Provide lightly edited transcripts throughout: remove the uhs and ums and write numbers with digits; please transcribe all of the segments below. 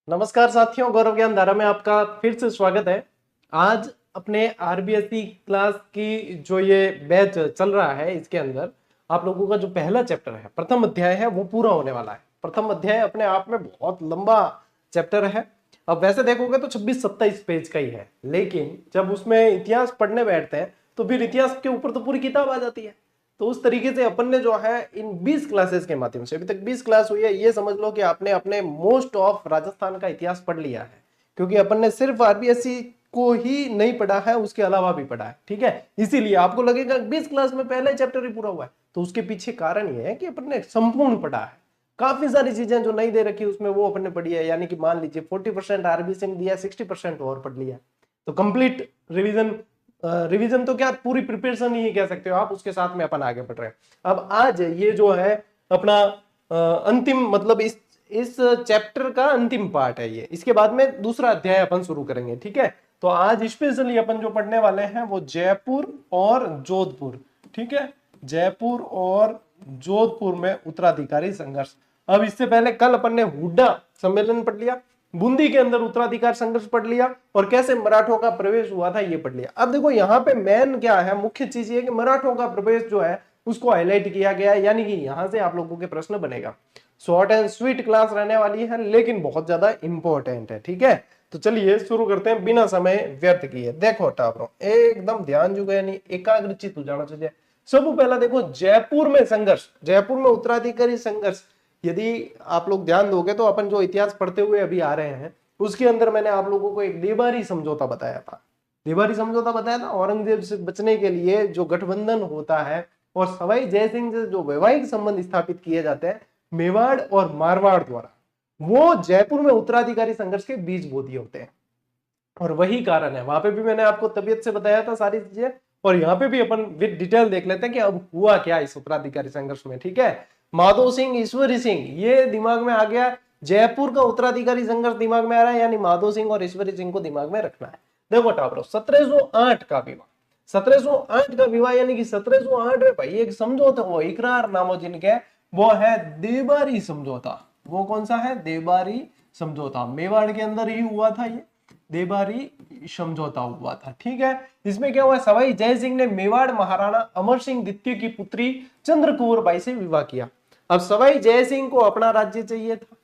नमस्कार साथियों, गौरव ज्ञान धारा में आपका फिर से स्वागत है। आज अपने आरबीएससी क्लास की जो ये बैच चल रहा है, इसके अंदर आप लोगों का जो पहला चैप्टर है, प्रथम अध्याय है, वो पूरा होने वाला है। प्रथम अध्याय अपने आप में बहुत लंबा चैप्टर है। अब वैसे देखोगे तो 26-27 पेज का ही है, लेकिन जब उसमें इतिहास पढ़ने बैठते हैं तो फिर इतिहास के ऊपर तो पूरी किताब आ जाती है। तो उस तरीके से अपन ने जो है इन 20 क्लासेस के माध्यम से, अभी तक 20 क्लास हुई है, ये समझ लो कि आपने अपने मोस्ट ऑफ राजस्थान का इतिहास पढ़ लिया है। क्योंकि अपन ने सिर्फ आरबीएससी को ही नहीं पढ़ा है, उसके अलावा भी पढ़ा है। ठीक है, इसीलिए आपको लगेगा 20 क्लास में पहला चैप्टर ही पूरा हुआ है, तो उसके पीछे कारण ये है कि अपन ने संपूर्ण पढ़ा है। काफी सारी चीजें जो नहीं दे रखी उसमें वो अपन ने पढ़ी है। यानी कि मान लीजिए 40% आरबीएससी में दिया, 60% और पढ़ लिया, तो कंप्लीट रिवीजन। रिवीजन तो क्या, पूरी प्रिपरेशन ही कह सकते हो आप, उसके साथ में अपन आगे बढ़ रहे हैं। अब आज ये जो है अपना अंतिम, मतलब इस चैप्टर का अंतिम पार्ट है ये। इसके बाद में दूसरा अध्याय अपन शुरू करेंगे। ठीक है, तो आज स्पेशली अपन जो पढ़ने वाले हैं वो जयपुर और जोधपुर। ठीक है, जयपुर और जोधपुर में उत्तराधिकारी संघर्ष। अब इससे पहले कल अपन ने हुड्डा सम्मेलन पढ़ लिया, बूंदी के अंदर उत्तराधिकार संघर्ष पढ़ लिया, और कैसे मराठों का प्रवेश हुआ था ये पढ़ लिया। अब देखो यहाँ पे मेन क्या है, मुख्य चीज ये कि मराठों का प्रवेश जो है उसको हाईलाइट किया गया है। यानी कि यहां से आप लोगों के प्रश्न बनेगा। शॉर्ट एंड स्वीट क्लास रहने वाली है, लेकिन बहुत ज्यादा इंपॉर्टेंट है। ठीक है, तो चलिए शुरू करते हैं बिना समय व्यर्थ किए। देखो टापरों, एकदम ध्यान जुगे, यानी एकाग्रचित हो जाना चाहिए। सब पहला देखो, जयपुर में संघर्ष, जयपुर में उत्तराधिकारी संघर्ष। यदि आप लोग ध्यान दोगे तो अपन जो इतिहास पढ़ते हुए अभी आ रहे हैं, उसके अंदर मैंने आप लोगों को एक देबारी समझौता बताया था। देबारी समझौता बताया था, औरंगजेब से बचने के लिए जो गठबंधन होता है और सवाई जयसिंह से जो वैवाहिक संबंध स्थापित किए जाते हैं मेवाड़ और मारवाड़ द्वारा, वो जयपुर में उत्तराधिकारी संघर्ष के बीज बो दिए होते हैं। और वही कारण है, वहां पे भी मैंने आपको तबीयत से बताया था सारी चीजें, और यहाँ पे भी अपन विद डिटेल देख लेते हैं कि अब हुआ क्या इस उत्तराधिकारी संघर्ष में। ठीक है, माधो सिंह, ईश्वरी सिंह, ये दिमाग में आ गया। जयपुर का उत्तराधिकारी संघर्ष दिमाग में आ रहा है, यानी माधो सिंह और ईश्वरी सिंह को दिमाग में रखना है। देखो टापरो, 1708 का विवाह, 1708 का विवाह, यानी कि 1708 में भाई एक समझौता वो इकरार नामो जिनके, वो है देबारी समझौता। वो कौन सा है? देबारी समझौता। मेवाड़ के अंदर ही हुआ था ये देबारी समझौता हुआ था। ठीक है, इसमें क्या हुआ, सवाई जय सिंह ने मेवाड़ महाराणा अमर सिंह द्वितीय की पुत्री चंद्रकुंवर बाई से विवाह किया। अब सवाई जय सिंह को अपना राज्य चाहिए था,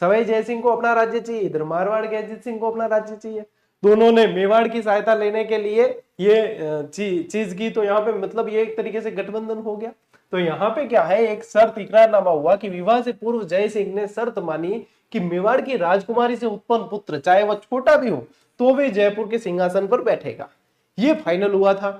सवाई जय सिंह को अपना राज्य चाहिए, इधर मारवाड़ के अजीत सिंह को अपना राज्य चाहिए। दोनों ने मेवाड़ की सहायता लेने के लिए ये चीज की, तो यहाँ पे मतलब ये एक तरीके से गठबंधन हो गया। तो यहाँ पे क्या है, एक शर्त इकरारनामा हुआ कि विवाह से पूर्व जय सिंह ने शर्त मानी कि मेवाड़ की राजकुमारी से उत्पन्न पुत्र, चाहे वह छोटा भी हो, तो वे जयपुर के सिंहासन पर बैठेगा। ये फाइनल हुआ था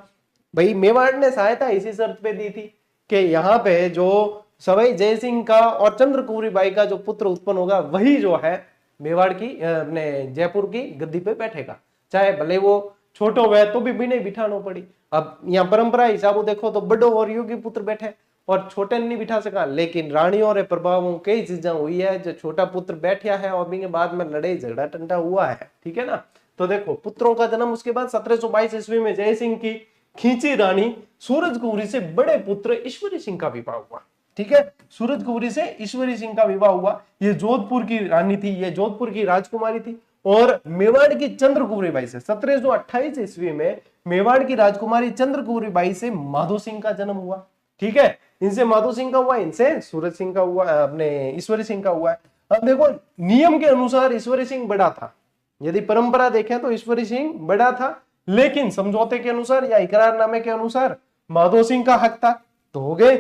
भाई। मेवाड़ ने सहायता इसी शर्त पे दी थी कि यहाँ पे जो सवाई जय सिंह का और चंद्रकुंवरी बाई का जो पुत्र उत्पन्न होगा, वही जो है मेवाड़ की अपने जयपुर की गद्दी पे बैठेगा, चाहे भले वो छोटो हुए तो भी नहीं बिठानो पड़ी। अब यहाँ परंपरा हिसाब देखो तो बड़ो और योगी पुत्र बैठे और छोटे नहीं बिठा सका, लेकिन रानियों रे प्रभाव कई चीजें हुई है, जो छोटा पुत्र बैठा है और भी बाद में लड़ाई झगड़ा टंटा हुआ है। ठीक है ना, तो देखो पुत्रों का जन्म उसके बाद 1722 ईस्वी में जय सिंह की खींची रानी सूरज कुंवरी से बड़े पुत्र ईश्वरी सिंह का विवाह हुआ। ठीक है, सूरज कुंवरी से ईश्वरी सिंह का विवाह हुआ। ये जोधपुर की रानी थी, ये जोधपुर की राजकुमारी थी। और मेवाड़ की चंद्रकुंवरी बाई से 1728 ईस्वी में मेवाड़ की राजकुमारी चंद्रकुंवरी बाई से माधो सिंह का जन्म हुआ। ठीक है, इनसे माधो सिंह का हुआ, इनसे सूरज सिंह का हुआ, अपने ईश्वरी सिंह का हुआ है। अब देखो, नियम के अनुसार ईश्वरी सिंह बड़ा था। यदि परंपरा देखें तो ईश्वरी सिंह बड़ा था, लेकिन समझौते के अनुसार या इकरारनामे के अनुसार माधो सिंह का हक था। तो हो गए,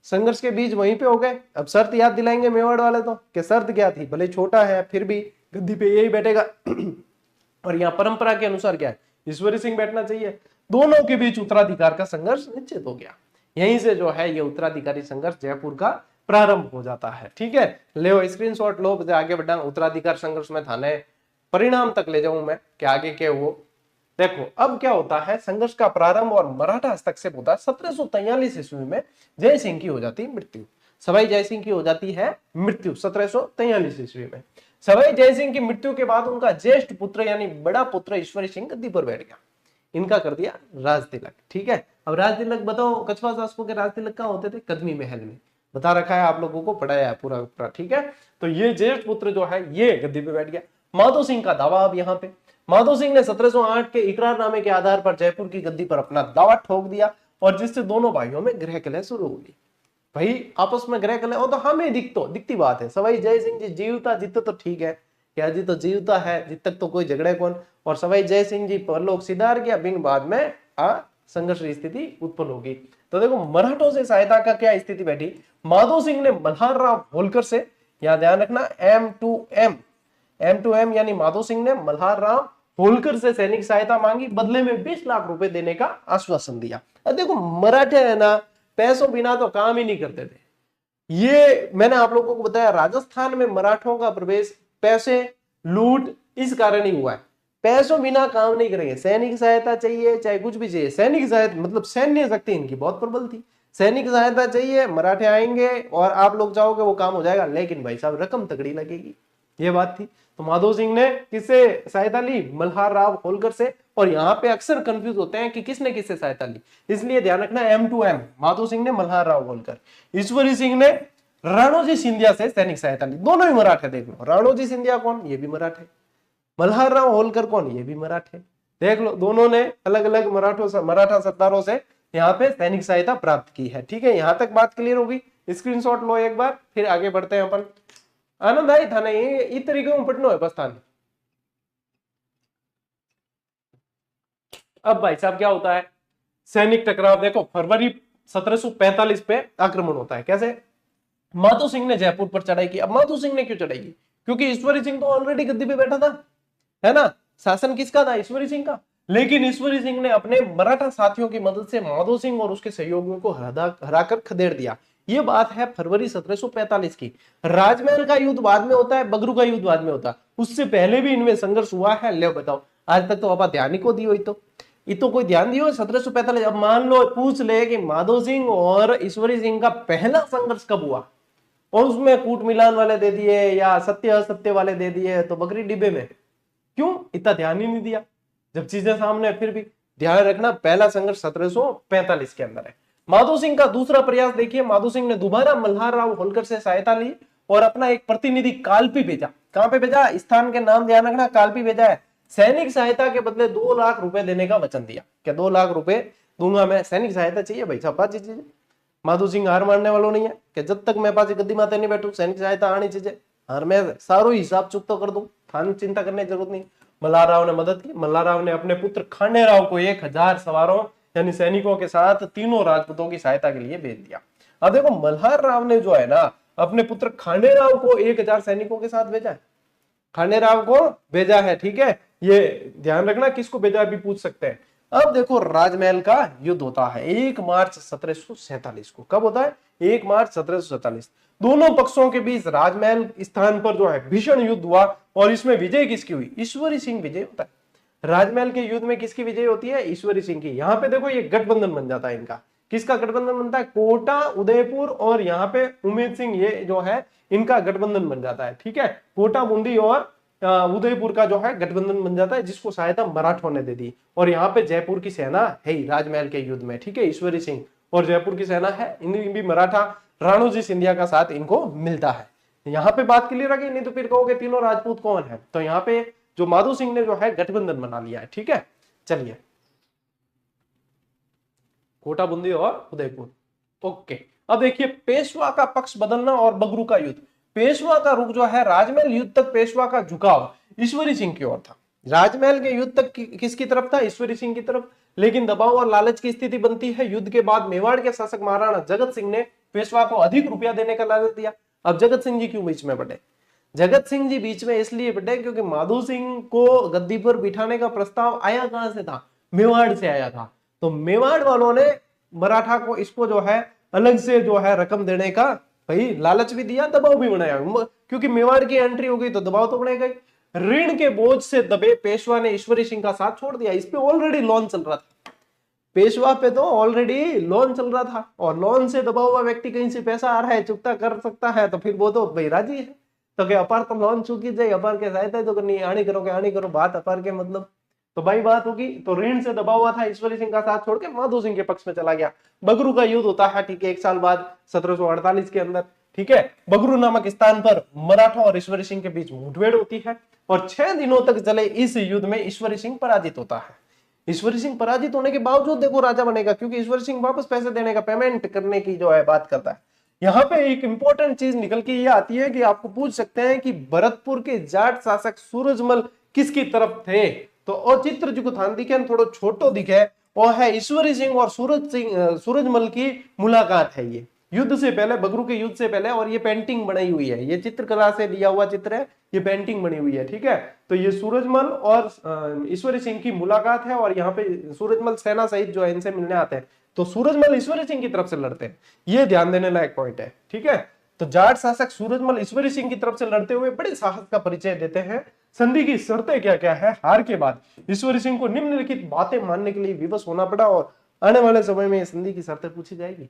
संघर्ष के बीच वहीं पे हो गए। अब शर्त याद दिलाएंगे मेवाड़ वाले तो, कि शर्त क्या थी, भले छोटा है फिर भी गद्दी पे यही बैठेगा। और यहाँ परंपरा के अनुसार क्या है, ईश्वरी सिंह बैठना चाहिए। दोनों के बीच उत्तराधिकार का संघर्ष निश्चित हो गया। यहीं से जो है ये उत्तराधिकारी संघर्ष जयपुर का प्रारंभ हो जाता है। ठीक है, ले स्क्रीनशॉट लो, आगे बढ़ा। उत्तराधिकार संघर्ष में थाने परिणाम तक ले जाऊं मैं कि आगे के वो देखो। अब क्या होता है, संघर्ष का प्रारंभ और मराठा हस्तक्षेप होता है 1743 ईस्वी में। जय सिंह की हो जाती है मृत्यु, सवाई जय सिंह की हो जाती है मृत्यु 1743 ईस्वी में। सवाई जय सिंह की मृत्यु के बाद उनका ज्येष्ठ पुत्र यानी बड़ा पुत्र ईश्वरी सिंह गद्दी पर बैठ गया। इनका कर दिया राज तिलक। ठीक है, अब राज तिलक बताओ, कछवा शासकों के राज तिलक कहाँ होते थे? कदमी महल में। बता रखा है, आप लोगों को पढ़ाया है पूरा पूरा, ठीक है। तो ये ज्येष्ठ पुत्र जो है ये गद्दी पे बैठ गया। माधो सिंह का दावा अब यहाँ पे, माधो सिंह ने 1708 के इकरारनामे के आधार पर जयपुर की गद्दी पर अपना दावा ठोक दिया और जिससे दोनों भाइयों में गृह कलह शुरू हो गई। भाई आपस में गृह कलह, वो तो हमें दिखती बात है। सवाई जय सिंह जी जीवता जित तो ठीक है, क्या जी तो जीवता है, जित तक तो कोई झगड़े कौन। और सवाई जय सिंह जी परलोक सिधार गया, बिन बाद में संघर्ष की स्थिति उत्पन्न होगी। तो देखो मराठों से सहायता का क्या स्थिति बैठी, माधो सिंह ने मल्हार राव होलकर से, यहां ध्यान रखना M2M यानी माधो सिंह ने मल्हार राव होलकर से सैनिक सहायता मांगी, बदले में 20 लाख रुपए देने का आश्वासन दिया। अब देखो मराठे है ना, पैसों बिना तो काम ही नहीं करते थे। ये मैंने आप लोगों को बताया, राजस्थान में मराठों का प्रवेश पैसे लूट इस कारण ही हुआ है, पैसों बिना काम नहीं करेंगे। सैनिक सहायता चाहिए, चाहे कुछ भी चाहिए, सैनिक सहायता मतलब सैन्य शक्ति इनकी बहुत प्रबल थी। सैनिक सहायता चाहिए, मराठे आएंगे और आप लोग चाहोगे वो काम हो जाएगा, लेकिन भाई साहब रकम तगड़ी लगेगी, ये बात थी। तो माधो सिंह ने किससे सहायता ली, मल्हार राव होलकर से। और यहाँ पे अक्सर कंफ्यूज होते हैं कि किसने किससे सहायता ली, इसलिए ध्यान रखना M2M, माधो सिंह ने मल्हार राव होलकर, ईश्वरी सिंह ने राणोजी सिंधिया से सैनिक सहायता ली। दोनों ही मराठे, देख लो राणोजी सिंधिया कौन, ये भी मराठे, मल्हार राव होलकर कौन, ये भी मराठे। देख लो दोनों ने अलग अलग मराठा सरदारों से यहाँ पे सैनिक सहायता प्राप्त की है, ठीक है। यहाँ तक बात क्लियर होगी, स्क्रीनशॉट लो एक बार, फिर आगे बढ़ते हैं अपन। आनंद आई था नहीं, इस तरीके में पढ़ना है प्रस्थान। अब भाई साहब क्या होता है, सैनिक टकराव। देखो फरवरी 1745 पे आक्रमण होता है, कैसे, माधो सिंह ने जयपुर पर चढ़ाई की। अब माधो सिंह ने क्यों चढ़ाई की, क्योंकि ईश्वरी सिंह तो ऑलरेडी गद्दी पे बैठा था, है ना, शासन किसका था, ईश्वरी सिंह का। लेकिन ईश्वरी सिंह ने अपने मराठा साथियों की मदद से माधो सिंह और उसके सहयोगियों को हराकर खदेड़ दिया। ये बात है फरवरी 1745 की। राजमहल का युद्ध बाद में होता है, बगरू का युद्ध बाद में होता है, उससे पहले भी इनमें संघर्ष हुआ है। ले बताओ, आज तक तो आप ध्यान ही को दियो, ये तो कोई ध्यान दियो 1745। अब मान लो पूछ ले कि माधो सिंह और ईश्वरी सिंह का पहला संघर्ष कब हुआ, और उसमें कूट मिलान वाले दे दिए या सत्य असत्य वाले दे दिए, तो बकरी डिब्बे में, क्यों इतना ध्यान ही नहीं दिया जब चीजें सामने। फिर भी ध्यान रखना पहला संघर्ष 1745 के अंदर है। माधो सिंह का दूसरा प्रयास देखिए, माधो सिंह ने दोबारा मल्हार राव होलकर से सहायता ली और अपना एक प्रतिनिधि कालपी भेजा। कहां पे भेजा, स्थान के नाम ध्यान रखना, कालपी भेजा है। सैनिक सहायता के बदले 2 लाख रुपए देने का वचन दिया, क्या 2 लाख रुपए दूंगा मैं, सैनिक सहायता चाहिए भाई साहब, बात चीजें। माधो सिंह हार मानने वालों नहीं है कि जब तक मैं पास गद्दी माते नहीं बैठू सैनिक सहायता आनी चाहिए, हार मैं सारो हिसाब चुकता कर दूं, थान चिंता करने की जरूरत नहीं। मल्हार राव ने मदद की। मल्हार राव ने अपने पुत्र खांडे राव को 1000 सवारों यानी सैनिकों के साथ तीनों राजपूतों की सहायता के लिए भेज दिया। अब देखो मल्हार राव ने जो है ना अपने पुत्र खांडे राव को 1000 सैनिकों के साथ भेजा है, खांडे राव को भेजा है, ठीक है। ये ध्यान रखना किसको भेजा भी पूछ सकते हैं। अब देखो राजमहल का युद्ध होता है 1 मार्च 1747 को। कब होता है, 1 मार्च 1747। दोनों पक्षों के बीच राजमहल स्थान पर जो है भीषण युद्ध हुआ और इसमें विजय किसकी हुई, ईश्वरी सिंह विजय होता है। राजमहल के युद्ध में किसकी विजय होती है, ईश्वरी सिंह की। यहाँ पे देखो ये गठबंधन बन जाता है इनका, किसका गठबंधन बनता है, कोटा उदयपुर और यहाँ पे उमेद सिंह, ये जो है इनका गठबंधन बन जाता है, ठीक है। कोटा बूंदी और उदयपुर का जो है गठबंधन बन जाता है, जिसको सहायता मराठों ने दे दी। और यहाँ पे जयपुर की सेना है राजमहल के युद्ध में, ठीक है, ईश्वरी सिंह और जयपुर की सेना है, इन भी मराठा राणोजी सिंधिया का साथ इनको मिलता है। यहाँ पे बात क्लियर आ गई, नहीं तो फिर कहोगे तीनों राजपूत कौन है। तो यहाँ पे जो माधो सिंह ने जो है गठबंधन बना लिया है, ठीक है। चलिए कोटा बूंदी और उदयपुर, ओके। अब देखिए पेशवा का पक्ष बदलना और बगरू का युद्ध। पेशवा का रुख जो है राजमहल युद्ध तक पेशवा का झुकाव ईश्वरी सिंह की ओर था। राजमहल के युद्ध तक किसकी तरफ था, ईश्वरी सिंह की तरफ। लेकिन दबाव और लालच की स्थिति बनती है। युद्ध के बाद मेवाड़ के शासक महाराणा जगत सिंह ने पेशवा को अधिक रुपया देने का लालच दिया। अब जगत सिंह जी क्यों बीच में बढ़े, जगत सिंह जी बीच में इसलिए बढ़े क्योंकि माधो सिंह को गद्दी पर बिठाने का प्रस्ताव आया कहां से था, मेवाड़ से आया था। तो मेवाड़ वालों ने मराठा को इसको जो है अलग से जो है रकम देने का भाई लालच भी दिया, दबाव भी बनाया, क्योंकि मेवाड़ की एंट्री हो गई तो दबाव तो बढ़ेगा ही। ऋण के बोझ से दबे पेशवा ने ईश्वरी सिंह का साथ छोड़ दिया। इस पे ऑलरेडी लोन चल रहा था, पेशवा पे तो ऑलरेडी लोन चल रहा था, और लोन से दबा हुआ व्यक्ति कहीं से पैसा आ रहा है, चुकता कर सकता है, तो फिर वो तो भाई राजी है। तो क्या अपार तो लोन चुकी जाए, अपार के सहायता तो करनी, आनी करो के आनी करो, बात अपार के मतलब तो भाई बात होगी। तो ऋण से दबा हुआ था, ईश्वरी सिंह का साथ छोड़ के माधो सिंह के पक्ष में चला गया। बगरू का युद्ध होता है, ठीक है, 1 साल बाद 1748 के अंदर, ठीक है। बगरू नामक स्थान पर मराठा और ईश्वरी सिंह के बीच मुठभेड़ होती है और 6 दिनों तक चले इस युद्ध में ईश्वरी सिंह पराजित होता है। ईश्वरी सिंह पराजित होने के बावजूद देखो राजा बनेगा, क्योंकि ईश्वरी सिंह वापस पैसे देने का, पेमेंट करने की जो है बात करता है। यहाँ पे एक इंपॉर्टेंट चीज निकल के ये आती है कि आपको पूछ सकते हैं कि भरतपुर के जाट शासक सूरजमल किसकी तरफ थे। तो औचित्र जो थान दिखे थोड़ा छोटो दिखे, और है ईश्वरी सिंह और सूरजमल की मुलाकात है। ये युद्ध से पहले, बगरू के युद्ध से पहले, और ये पेंटिंग बनाई हुई है, ये चित्रकला से लिया हुआ चित्र है, ये पेंटिंग बनी हुई है, ठीक है। तो ये सूरजमल और ईश्वरी सिंह की मुलाकात है, और यहाँ पे सूरजमल सेना सहित जो है इनसे मिलने आते हैं। तो सूरजमल ईश्वरी सिंह की तरफ से लड़ते हैं, ये ध्यान देने लायक पॉइंट है, ठीक है। तो जाट शासक सूरजमल ईश्वरी सिंह की तरफ से लड़ते हुए बड़े साहस का परिचय देते हैं। संधि की शर्तें क्या क्या है? हार के बाद ईश्वरी सिंह को निम्नलिखित बातें मानने के लिए विवश होना पड़ा, और आने वाले समय में संधि की शर्तें पूछी जाएगी।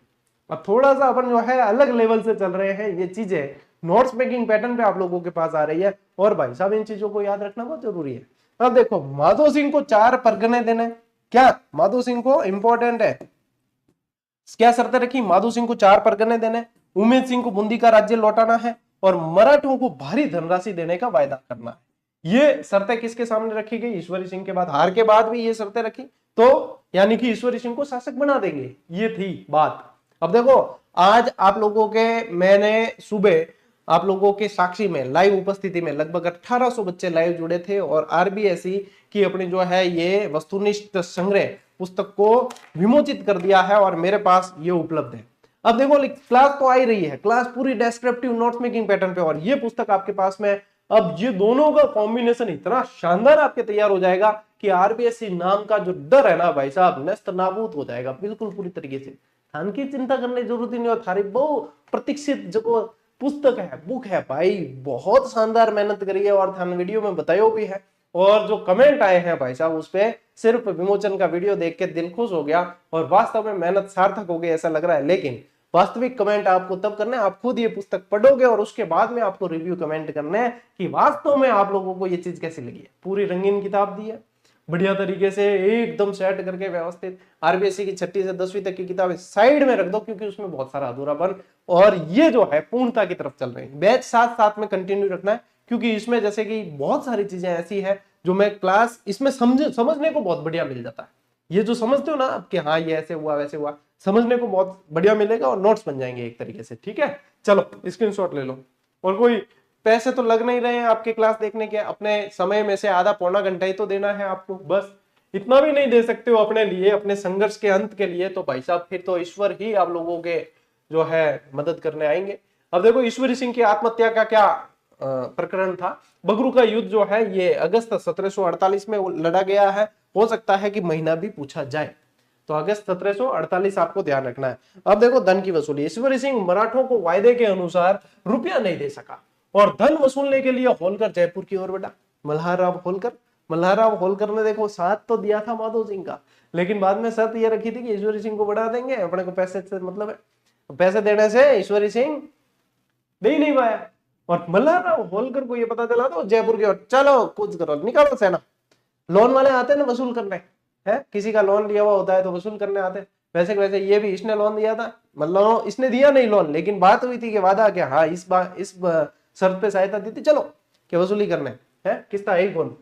अब थोड़ा सा अपन जो है अलग लेवल से चल रहे हैं, ये चीजें नोट्स मेकिंग पैटर्न पे आप लोगों के पास आ रही है, और भाई साहब इन चीजों को याद रखना बहुत जरूरी है। अब देखो, माधो सिंह को 4 परगने देने, क्या माधो सिंह को इंपॉर्टेंट है, क्या शर्तें रखी? माधो सिंह को 4 परगने देने, उमेद सिंह को बूंदी का राज्य लौटाना है, और मराठों को भारी धनराशि देने का वायदा करना है। ये शर्तें किसके सामने रखी गई? ईश्वरी सिंह के बाद, हार के बाद भी ये शर्तें रखी, तो यानी कि ईश्वरी सिंह को शासक बना देंगे, ये थी बात। अब देखो, आज आप लोगों के, मैंने सुबह आप लोगों के साक्षी में लाइव उपस्थिति में लगभग 1800 बच्चे लाइव जुड़े थे, और आरबीएसई की अपनी जो है ये वस्तुनिष्ठ संग्रह पुस्तक को विमोचित कर दिया है, और मेरे पास ये उपलब्ध है। अब देखो, क्लास तो आ ही रही है, क्लास पूरी डेस्क्रिप्टिव नोट्स मेकिंग पैटर्न पे, और ये पुस्तक आपके पास में। अब ये दोनों का कॉम्बिनेशन इतना शानदार आपके तैयार हो जाएगा कि आरबीएसई नाम का जो डर है ना भाई साहब, नष्ट नाबूद हो जाएगा बिल्कुल पूरी तरीके से। थान की चिंता करने की जरूरत ही नहीं, और थारी बहु प्रतीक्षित जो पुस्तक है, बुक है भाई, बहुत शानदार मेहनत करी है, और थान वीडियो में बतायो भी है, और जो कमेंट आए हैं भाई साहब उस पे सिर्फ विमोचन का वीडियो देख के दिल खुश हो गया, और वास्तव में मेहनत सार्थक हो गई ऐसा लग रहा है। लेकिन वास्तविक कमेंट आपको तब करना है, आप खुद ये पुस्तक पढ़ोगे, और उसके बाद में आपको रिव्यू कमेंट करने हैं कि वास्तव में आप लोगों को ये चीज कैसी लगी है। पूरी रंगीन किताब दी है, बढ़िया तरीके से एकदम सेट करके व्यवस्थित। आरबीएसई की 6वीं से 10वीं तक की किताबें साइड में रख दो, क्योंकि उसमें बहुत सारा अधूरापन, और ये जो है पूर्णता की तरफ चल रही है। बैच साथ साथ में कंटिन्यू रखना है, क्योंकि इसमें जैसे कि बहुत सारी चीजें ऐसी है जो मैं क्लास इसमें समझने को बहुत बढ़िया मिल जाता है। ये जो समझते हो ना आप कि हाँ ये ऐसे हुआ वैसे हुआ, समझने को बहुत बढ़िया मिलेगा, और नोट्स बन जाएंगे एक तरीके से, ठीक है। चलो स्क्रीनशॉट ले लो, और कोई पैसे तो लग नहीं रहे हैं आपके क्लास देखने के, अपने समय में से आधा पौना घंटा ही तो देना है आपको, बस इतना भी नहीं दे सकते हो अपने लिए, अपने संघर्ष के अंत के लिए, तो भाई साहब फिर तो ईश्वर ही आप लोगों के जो है मदद करने आएंगे। अब देखो, ईश्वरी सिंह की आत्महत्या का क्या प्रकरण था। बगरू का युद्ध जो है ये अगस्त 1748 में लड़ा गया है, हो सकता है कि महीना भी पूछा जाए, तो अगस्त 1748 आपको ध्यान रखना है। अब देखो, धन की वसूली, ईश्वरी सिंह मराठों को वायदे के अनुसार रुपया नहीं दे सका, और धन वसूलने के लिए होलकर जयपुर की ओर बढ़ा। मल्हारराव होलकर ने देखो साथ तो दिया था माधो सिंह का, लेकिन बाद में शर्त यह रखी थी कि ईश्वरी सिंह को बढ़ा देंगे, अपने को पैसे से मतलब है, पैसे देने से ईश्वरी सिंह दे ही नहीं पाया, और मल्हारराव होलकर को यह पता चला तो जयपुर की ओर, चलो कुछ करो, निकालो सेना। लोन वाले आते हैं ना वसूल करने, है किसी का लोन लिया हुआ होता है तो वसूल करने आते हैं, वैसे वैसे ये भी इसने लोन दिया था, मतलब इसने दिया नहीं लोन, लेकिन बात हुई थी कि वादा क्या, हाँ इस शर्त पे सहायता दी थी, चलो कि वसूली करने है। किस था? एक कौन?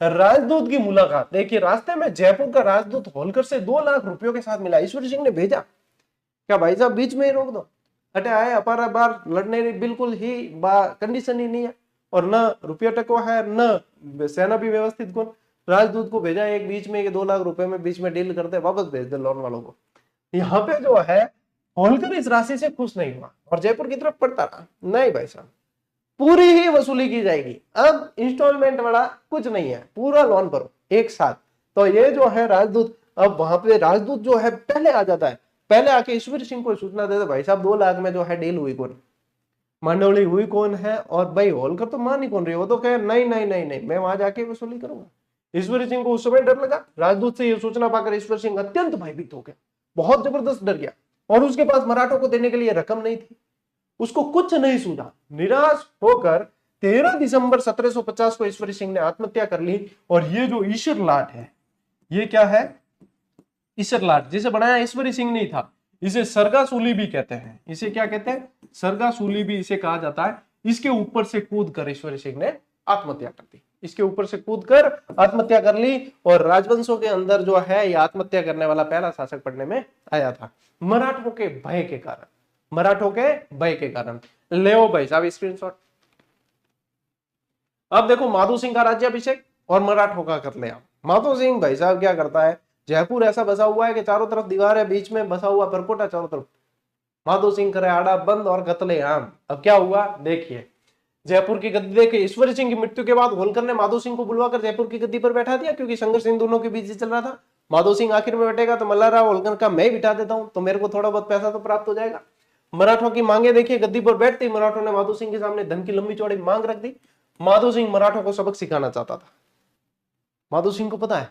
राजदूत की मुलाकात। देखिए, रास्ते में जयपुर का राजदूत होलकर से 2 लाख रुपयों के साथ मिला, ईश्वरी सिंह ने भेजा, क्या भाई साहब बीच में ही रोक दो, अटे आए अपार बार लड़ने बिल्कुल ही कंडीशन ही नहीं है, और न रुपया टको है, न सेना भी व्यवस्थित कौन, राजदूत को भेजा एक बीच में 2 लाख रुपए में बीच में डील करते, वापस भेज दे लोन वालों को। यहाँ पे जो है होलकर इस राशि से खुश नहीं हुआ, और जयपुर की तरफ पड़ता रहा, नहीं भाई साहब पूरी ही वसूली की जाएगी, अब इंस्टॉलमेंट वाला कुछ नहीं है, पूरा लोन भरो एक साथ। तो ये जो है राजदूत, अब वहां पे राजदूत जो है पहले आ जाता है, पहले आके ईश्वरी सिंह को सूचना देते, भाई साहब 2 लाख में जो है डील हुई कौन, मांडवली हुई कौन है, और भाई होलकर तो मान ही कौन रही है, वो तो कहे नहीं नहीं नहीं नहीं मैं वहां जाके वसूली करूंगा। ईश्वरी सिंह को उस समय डर लगा, राजदूत से ये सूचना पाकर ईश्वर सिंह अत्यंत भयभीत हो गया, बहुत जबरदस्त डर गया, और उसके पास मराठों को देने के लिए रकम नहीं थी, उसको कुछ नहीं सूझा। निराश होकर 13 दिसंबर 1750 को ईश्वरी सिंह ने आत्महत्या कर ली। और ये जो ईश्वर लाट है, ये क्या है? ईश्वर लाट, जिसे बनाया ईश्वरी सिंह नहीं था, इसे सरगासूली भी कहते हैं। इसे क्या कहते हैं? सरगासूली भी इसे कहा जाता है। इसके ऊपर से कूद कर ईश्वरी सिंह ने आत्महत्या कर दी। इसके ऊपर से कूदकर आत्महत्या कर ली। और राजवंशों के अंदर जो है ये आत्महत्या करने वाला पहला शासक पढ़ने में आया था, मराठों के भय के कारण। मराठों के भय के कारण। ले भाई साहब स्क्रीनशॉट। अब देखो माधो सिंह का राज्याभिषेक और मराठों का कत्लेआम। माधो सिंह भाई साहब क्या करता है, जयपुर ऐसा बसा हुआ है कि चारों तरफ दीवार है, बीच में बसा हुआ परकोटा चारों तरफ। माधो सिंह करे आड़ा बंद और कत्लेआम। अब क्या हुआ देखिए, जयपुर की गद्दी देके ईश्वरी सिंह की मृत्यु के बाद होलकर ने माधो सिंह को बुलवाकर जयपुर की गद्दी पर बैठा दिया, क्योंकि संघर्ष इन दोनों के बीच चल रहा था। माधो सिंह आखिर में बैठेगा तो मल्हारराव होलकर का मैं बिठा देता हूं, तो मेरे को थोड़ा बहुत पैसा तो प्राप्त हो जाएगा। मराठों की मांगे देखिए, गद्दी पर बैठते ही मराठों ने माधो सिंह के सामने धन की लंबी चौड़ी मांग रख दी। माधो सिंह मराठों को सबक सिखाना चाहता था। माधो सिंह को पता है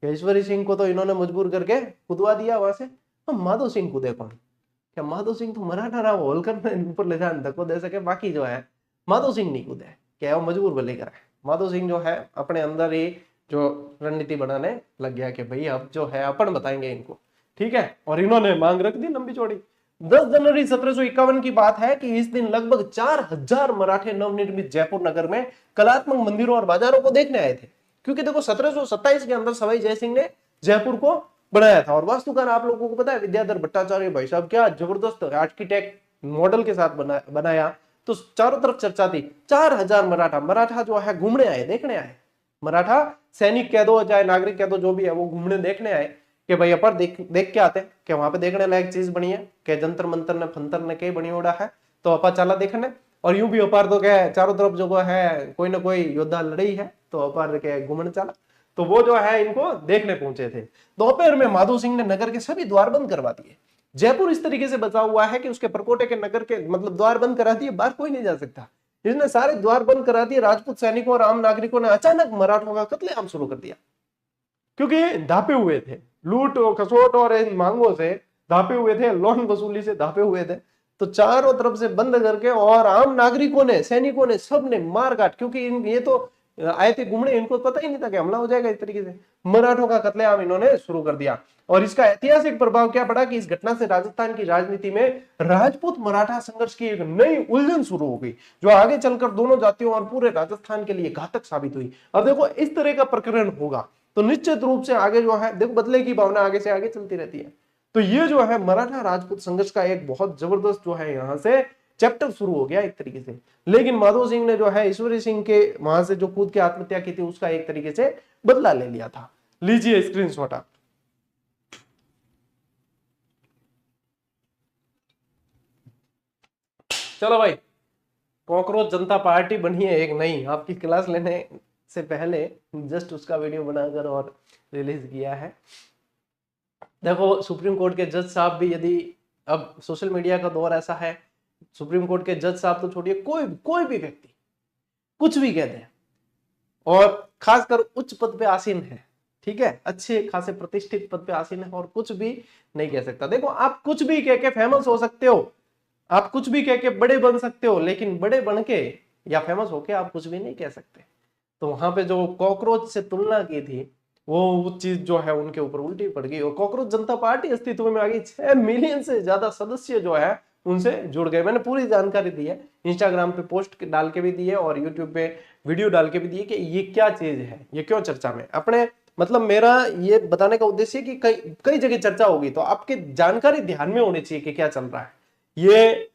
कि ईश्वरी सिंह को तो इन्होंने मजबूर करके कुदवा दिया वहां से, माधो सिंह कूदे कौन? क्या माधो सिंह तो मराठा राव होलकर ने ऊपर ले जाने धक्को दे सके, बाकी जो है माधो सिंह नहीं कूदे। क्या वो मजबूर भले करा है? माधो सिंह जो है अपने अंदर ही जो रणनीति बनाने लग गया कि भाई अब जो है अपन बताएंगे इनको, ठीक है। और इन्होंने मांग रख दी लंबी चौड़ी। 10 जनवरी 1751 की बात है कि इस दिन लगभग 4000 मराठे नवनिर्मित जयपुर नगर में कलात्मक मंदिरों और बाजारों को देखने आए थे। क्योंकि देखो 1727 के अंदर सवाई जयसिंह ने जयपुर को बनाया था। और वास्तुकार आप लोगों को पता है विद्याधर भट्टाचार्य भाई साहब क्या जबरदस्त आर्किटेक्ट मॉडल के साथ बनाया। तो चारों तरफ चर्चा थी। 4000 मराठा जो है घूमने आए, देखने आए। मराठा सैनिक कह दो चाहे नागरिक कह दो, जो भी है वो घूमने देखने आए कि भाई अपन देख के आते हैं कि वहां पे देखने लायक चीज बनी है, कि जंतर मंतर ने फंतर ने कई बनी उड़ा है, तो अपा चला देखने। और यूं भी अपार तो क्या चारों तरफ जो है कोई ना कोई योद्धा लड़ाई है, तो अपार के घूमने चला। तो वो जो है इनको देखने पहुंचे थे। दोपहर में माधो सिंह ने नगर के सभी द्वार बंद करवा दिए। जयपुर इस तरीके से बचा हुआ है कि उसके परकोटे के नगर के मतलब द्वार बंद करा दिए, बाहर कोई नहीं जा सकता। इसने सारे द्वार बंद करा दिए। राजपूत सैनिकों और आम नागरिकों ने अचानक मराठों का कत्लेआम शुरू कर दिया, क्योंकि धापे हुए थे लूट खसोट और इन मांगों से, धापे हुए थे लोन वसूली से, धापे हुए थे। तो चारों तरफ से बंद करके और आम नागरिकों ने, सैनिकों ने, सब ने मार काट, क्योंकि ये तो आए थे घूमने, इनको पता ही नहीं था कि हमला हो जाएगा। इस तरीके से मराठों का कत्लेआम इन्होंने शुरू कर दिया। और इसका ऐतिहासिक प्रभाव क्या पड़ा कि इस घटना से राजस्थान की राजनीति में राजपूत मराठा संघर्ष की एक नई उलझन शुरू हो गई, जो आगे चलकर दोनों जातियों और पूरे राजस्थान के लिए घातक साबित हुई। अब देखो इस तरह का प्रकरण होगा तो निश्चित रूप से आगे जो है देखो बदले की भावना आगे से आगे चलती रहती है। तो ये जो है मराठा राजपूत संघर्ष का एक बहुत जबरदस्त जो है यहां से चैप्टर शुरू हो गया एक तरीके से। लेकिन माधो सिंह ने जो है ईश्वरी सिंह के वहां से जो कूद के आत्महत्या की थी उसका एक तरीके से बदला ले लिया था। लीजिए स्क्रीनशॉट आप। चलो भाई, कॉकरोच जनता पार्टी बनी है एक नई, आपकी क्लास लेने से पहले जस्ट उसका वीडियो बनाकर और रिलीज किया है। देखो सुप्रीम कोर्ट के जज साहब भी, यदि अब सोशल मीडिया का दौर ऐसा है, सुप्रीम कोर्ट के जज साहब तो छोड़िए, कोई भी व्यक्ति कुछ भी कह दे, और खासकर उच्च पद पे आसीन है, ठीक है, अच्छे खासे प्रतिष्ठित पद पे आसीन है, और कुछ भी नहीं कह सकता। देखो आप कुछ भी कह के फेमस हो सकते हो, आप कुछ भी कह के बड़े बन सकते हो, लेकिन बड़े बन के या फेमस होके आप कुछ भी नहीं कह सकते। तो वहां पे जो कॉकरोच से तुलना की थी वो चीज जो है उनके ऊपर उल्टी पड़ गई, और कॉकरोच जनता पार्टी अस्तित्व में आ गई। 6 मिलियन से ज्यादा सदस्य जो है उनसे जुड़ गए। मैंने पूरी जानकारी दी है, इंस्टाग्राम पे पोस्ट डाल के भी दी है और यूट्यूब पे वीडियो डाल के भी दी है कि ये क्या चीज है, ये क्यों चर्चा में। अपने मतलब मेरा ये बताने का उद्देश्य है कि कई जगह चर्चा होगी तो आपकी जानकारी ध्यान में होनी चाहिए कि क्या चल रहा है। ये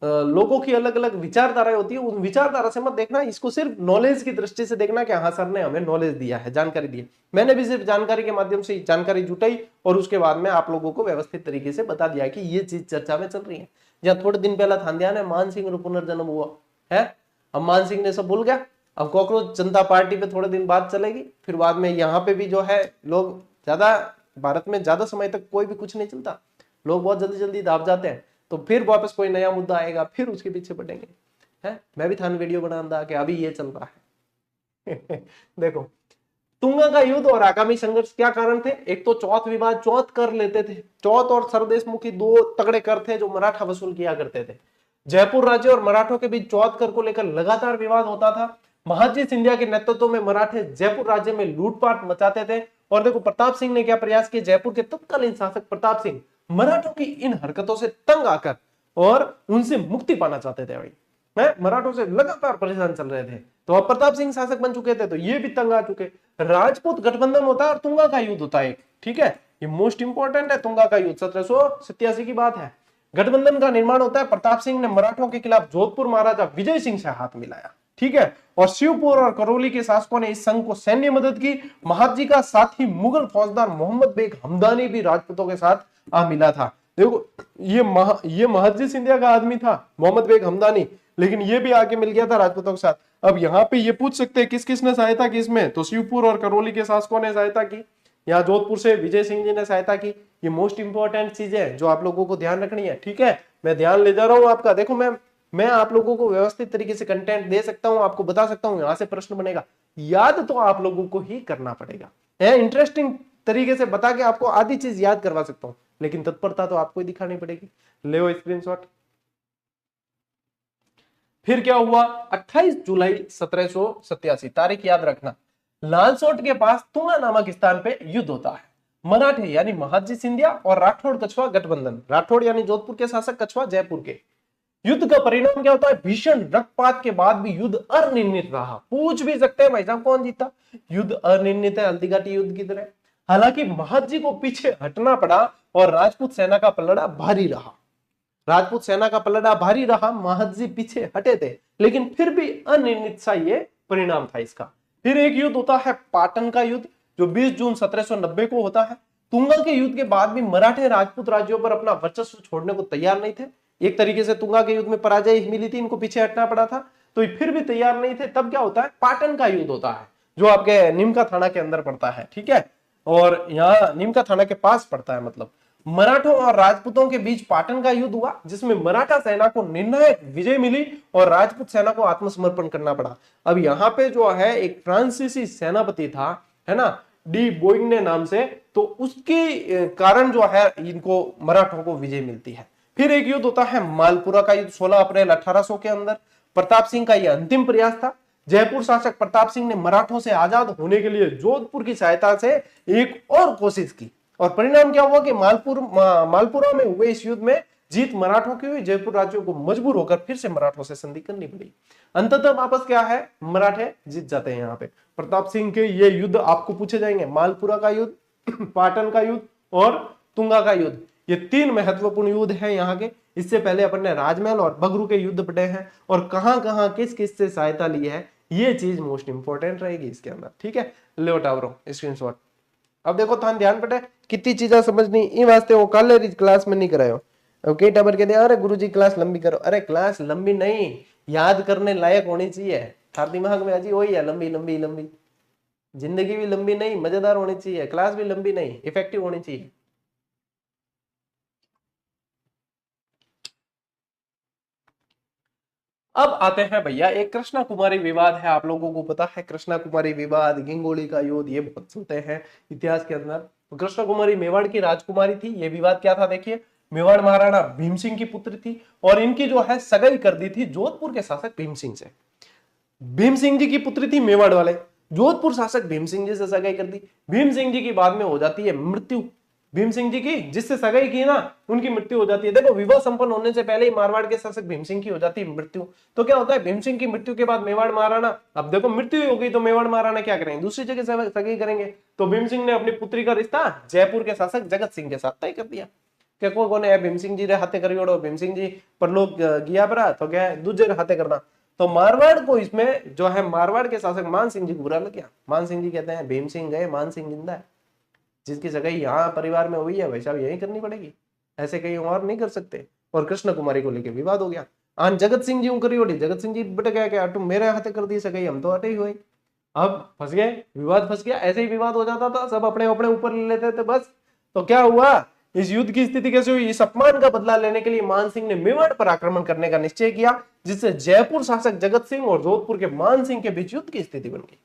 लोगों की अलग अलग विचारधाराएं होती है, उन विचारधारा से मत देखना, इसको सिर्फ नॉलेज की दृष्टि से देखना कि हाँ सर ने हमें नॉलेज दिया है, जानकारी दी है। मैंने भी सिर्फ जानकारी के माध्यम से जानकारी जुटाई और उसके बाद में आप लोगों को व्यवस्थित तरीके से बता दिया कि ये चीज चर्चा में चल रही है। जहाँ थोड़े दिन पहला थांदियान है मान सिंह पुनर्जन्म हुआ है, अब मान सिंह ने सब भूल गया, अब कॉकरोच जनता पार्टी पे थोड़े दिन बाद चलेगी, फिर बाद में यहाँ पे भी जो है लोग ज्यादा, भारत में ज्यादा समय तक कोई भी कुछ नहीं चलता, लोग बहुत जल्दी जल्दी दाब जाते हैं, तो फिर वापस कोई नया मुद्दा आएगा, फिर उसके पीछे बढ़ेंगे। है मैं भी थान वीडियो बना कि अभी ये चल रहा है। देखो तुंगा का युद्ध और आगामी संघर्ष क्या कारण थे? एक तो चौथ विवाद, चौथ कर लेते थे, चौथ और सरदेशमुखी दो तगड़े कर थे जो मराठा वसूल किया करते थे। जयपुर राज्य और मराठों के बीच चौहदकर को लेकर लगातार विवाद होता था। महादजी सिंधिया के नेतृत्व में मराठे जयपुर राज्य में लूटपाट मचाते थे। और देखो प्रताप सिंह ने क्या प्रयास किया, जयपुर के तत्कालीन शासक प्रताप सिंह मराठों की इन हरकतों से तंग आकर और उनसे मुक्ति पाना चाहते थे। भाई मराठों से लगातार परेशान चल रहे थे, तो अब प्रताप सिंह शासक बन चुके थे, तो ये भी तंग आ चुके। राजपूत गठबंधन होता है और तुंगा का युद्ध होता है एक, ठीक है, ये मोस्ट इंपॉर्टेंट है। तुंगा का युद्ध 1787 की बात है। गठबंधन का निर्माण होता है। प्रताप सिंह ने मराठों के खिलाफ जोधपुर महाराजा विजय सिंह से हाथ मिलाया, ठीक है, और शिवपुर और करौली के शासकों ने इस संघ को सैन्य मदद की। महादजी का साथी मुगल फौजदार मोहम्मद बेग हमदानी भी राजपूतों के साथ आ मिला था। देखो ये महादजी सिंधिया का आदमी था मोहम्मद बेग हमदानी, लेकिन ये भी आके मिल गया था राजपूतों के साथ। अब यहाँ पे ये पूछ सकते हैं किस किसने सहायता की इसमें, तो शिवपुर और करौली के शासकों ने सहायता की, यहाँ जोधपुर से विजय सिंह जी ने सहायता की। ये मोस्ट इंपॉर्टेंट चीज है जो आप लोगों को ध्यान रखनी है, ठीक है। मैं ध्यान ले जा रहा हूँ आपका। देखो मैं आप लोगों को व्यवस्थित तरीके से कंटेंट दे सकता हूँ, आपको बता सकता हूँ, यहाँ से प्रश्न बनेगा, याद तो आप लोगों को ही करना पड़ेगा। इंटरेस्टिंग तरीके से बता के आपको आधी चीज याद करवा सकता हूँ, लेकिन तत्परता तो आपको ही दिखानी पड़ेगी। ले स्क्रीनशॉट। फिर क्या हुआ, 28 जुलाई 1787, तारीख याद रखना, लालसोट के पास तुंगा नामक स्थान पे युद्ध होता है। मराठे यानी महादजी सिंधिया और राठौड़ कछवा गठबंधन, राठौड़ यानी जोधपुर के शासक, कछवा जयपुर के। युद्ध का परिणाम क्या होता है, भीषण रक्तपात के बाद भी युद्ध अनिर्णित रहा। पूछ भी सकते हैं भाई साहब कौन जीता, युद्ध अनिर्णित है, हल्दीघाटी युद्ध की तरह। हालांकि महादजी को पीछे हटना पड़ा और राजपूत सेना का पलड़ा भारी रहा। राजपूत सेना का पलड़ा भारी रहा, महादजी पीछे हटे थे, लेकिन फिर भी अनिर्णित सा ये परिणाम था इसका। फिर एक युद्ध होता है पाटन का युद्ध, जो 20 जून 1790 को होता है। तुंगा के युद्ध के बाद भी मराठे राजपूत राज्यों पर अपना वर्चस्व छोड़ने को तैयार नहीं थे। एक तरीके से तुंगा के युद्ध में पराजय मिली थी, इनको पीछे हटना पड़ा था, तो फिर भी तैयार नहीं थे। तब क्या होता है, पाटन का युद्ध होता है, जो आपके निमका थाना के अंदर पड़ता है, ठीक है, और यहाँ निमका थाना के पास पड़ता है। मतलब मराठों और राजपूतों के बीच पाटन का युद्ध हुआ, जिसमें मराठा सेना को निर्णायक विजय मिली और राजपूत सेना को आत्मसमर्पण करना पड़ा। अब यहाँ पे जो है एक फ्रांसीसी सेनापति था, है ना, डी बोइंगने नाम से, तो उसके कारण जो है इनको मराठों को विजय मिलती है। फिर एक युद्ध होता है मालपुरा का युद्ध, 16 अप्रैल 1800 के अंदर। प्रताप सिंह का यह अंतिम प्रयास था। जयपुर शासक प्रताप सिंह ने मराठों से आजाद होने के लिए जोधपुर की सहायता से एक और कोशिश की, और परिणाम क्या हुआ कि मालपुरा में हुए इस युद्ध में जीत मराठों की हुई। जयपुर राज्यों को मजबूर होकर फिर से मराठों से संधि करनी पड़ी। अंततः वापस क्या है, मराठे जीत जाते हैं। यहाँ पे प्रताप सिंह के ये युद्ध आपको पूछे जाएंगे, मालपुरा का युद्ध, पाटन का युद्ध और तुंगा का युद्ध। ये 3 महत्वपूर्ण युद्ध हैं यहाँ के। इससे पहले अपन ने राजमहल और बगरू के युद्ध पढ़े हैं, और कहां कहां किस किस से सहायता ली है, ये चीज मोस्ट इंपोर्टेंट रहेगी इसके अंदर, ठीक है। ले उठाओ स्क्रीनशॉट। अब देखो थान ध्यान पटे कितनी चीजें समझनी ई वास्ते वो कल क्लास में नहीं करायो। ओके टाबर कहते हैं अरे गुरुजी क्लास लंबी करो, अरे क्लास लंबी नहीं, याद करने लायक होनी चाहिए। थार दिमाग में अजी वही है, लंबी लंबी लंबी। जिंदगी भी लंबी नहीं, मजेदार होनी चाहिए, क्लास भी लंबी नहीं, इफेक्टिव होनी चाहिए। अब आते हैं भैया, एक कृष्णा कुमारी विवाद है, आप लोगों को पता है कृष्णा कुमारी विवाद, गिंगोली का युद्ध, ये बहुत चलते हैं इतिहास के अंदर। तो कृष्णा कुमारी मेवाड़ की राजकुमारी थी। ये विवाद क्या था, देखिए, मेवाड़ महाराणा भीम सिंह की पुत्री थी, और इनकी जो है सगाई कर दी थी जोधपुर के शासक भीम सिंह से। भीम सिंह जी की पुत्री थी मेवाड़ वाले, जोधपुर शासक भीम सिंह जी से सगाई कर दी। भीम सिंह जी की बाद में हो जाती है मृत्यु। भीम सिंह जी की जिससे सगाई की ना, उनकी मृत्यु हो जाती है। देखो विवाह संपन्न होने से पहले ही मारवाड़ के शासक भीम सिंह की हो जाती है मृत्यु। तो क्या होता है, भीम सिंह की मृत्यु के बाद मेवाड़ महाराणा, अब देखो मृत्यु हो गई तो मेवाड़ महाराणा क्या करेंगे, दूसरी जगह सगाई करेंगे। तो भीम सिंह ने अपनी पुत्री का रिश्ता जयपुर के शासक जगत सिंह के साथ तय कर दिया। क्या कोने भीम सिंह जी रे हाथे करियोड़ो, भीम सिंह जी परलोक गया परा, तो क्या है दूसरे हाथे करना। तो मारवाड़ को इसमें जो है मारवाड़ के शासक मान सिंह जी बुरा लग गया। मान सिंह जी कहते हैं भीम सिंह गए, मान सिंह जिंदा है, जिसकी सगाई यहाँ परिवार में हुई है भाई साहब यही करनी पड़ेगी, ऐसे कहीं और नहीं कर सकते। और कृष्ण कुमारी को लेकर विवाद हो गया। आन जगत सिंह जी करी ओडी, जगत सिंह जी बट गया क्या तुम मेरे हाथे कर दी सगाई, हम तो हटे ही हुए। अब फंस गए, विवाद फंस गया। ऐसे ही विवाद हो जाता था, सब अपने अपने ऊपर ले लेते थे बस। तो क्या हुआ, इस युद्ध की स्थिति कैसे हुई, इस अपमान का बदला लेने के लिए मान सिंह ने मेवाड़ पर आक्रमण करने का निश्चय किया, जिससे जयपुर शासक जगत सिंह और जोधपुर के मान सिंह के बीच युद्ध की स्थिति बन गई।